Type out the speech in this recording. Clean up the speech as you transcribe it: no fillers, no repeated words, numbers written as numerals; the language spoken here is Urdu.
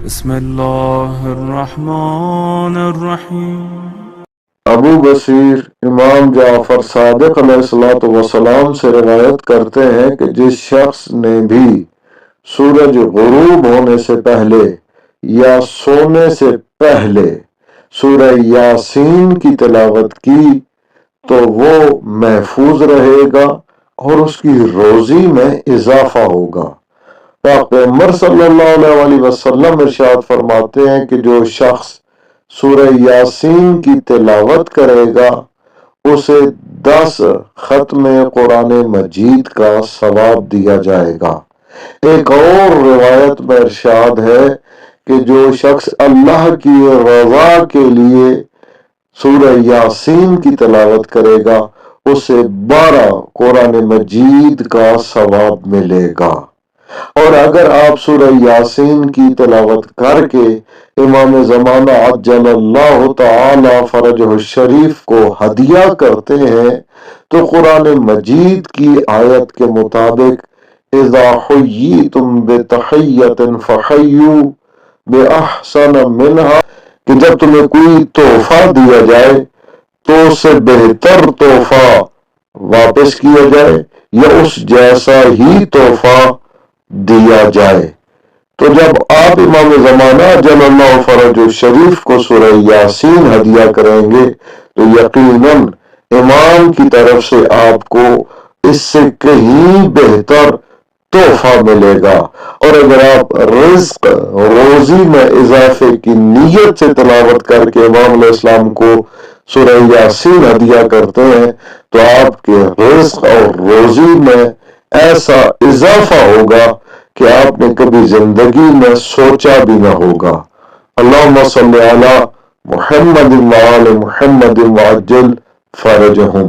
بسم اللہ الرحمن الرحیم۔ ابو بصیر امام جعفر صادق علیہ الصلوۃ والسلام سے روایت کرتے ہیں کہ جس شخص نے بھی سورج غروب ہونے سے پہلے یا سونے سے پہلے سورہ یاسین کی تلاوت کی تو وہ محفوظ رہے گا اور اس کی روزی میں اضافہ ہوگا۔ پاک پیغمبر صلی اللہ علیہ وسلم ارشاد فرماتے ہیں کہ جو شخص سورہ یاسین کی تلاوت کرے گا اسے 10 ختم قرآن مجید کا ثواب دیا جائے گا۔ ایک اور روایت میں ارشاد ہے کہ جو شخص اللہ کی رضا کے لیے سورہ یاسین کی تلاوت کرے گا اسے 12 قرآن مجید کا ثواب ملے گا۔ اور اگر آپ سورہ یاسین کی تلاوت کر کے امام زمانہ عجل اللہ تعالی فرجہ الشریف کو ہدیہ کرتے ہیں تو قرآن مجید کی آیت کے مطابق اذا حییتم بتحیۃ فحیوا باحسن منہا کہ جب تمہیں کوئی تحفہ دیا جائے تو اس سے بہتر تحفہ واپس کیا جائے یا اس جیسا ہی تحفہ دیا جائے۔ تو جب آپ امام زمانہ جل اللہ فرج الشریف کو سورہ یاسین ہدیہ کریں گے تو یقیناً امام کی طرف سے آپ کو اس سے کہیں بہتر تحفہ ملے گا۔ اور اگر آپ رزق روزی میں اضافے کی نیت سے تلاوت کر کے امام علیہ السلام کو سورہ یاسین ہدیہ کرتے ہیں تو آپ کے رزق اور روزی میں ایسا اضافہ ہوگا کہ آپ نے کبھی زندگی میں سوچا بھی نہ ہوگا۔ اللہم صلی علی محمد وآل محمد وعجل فرجہم۔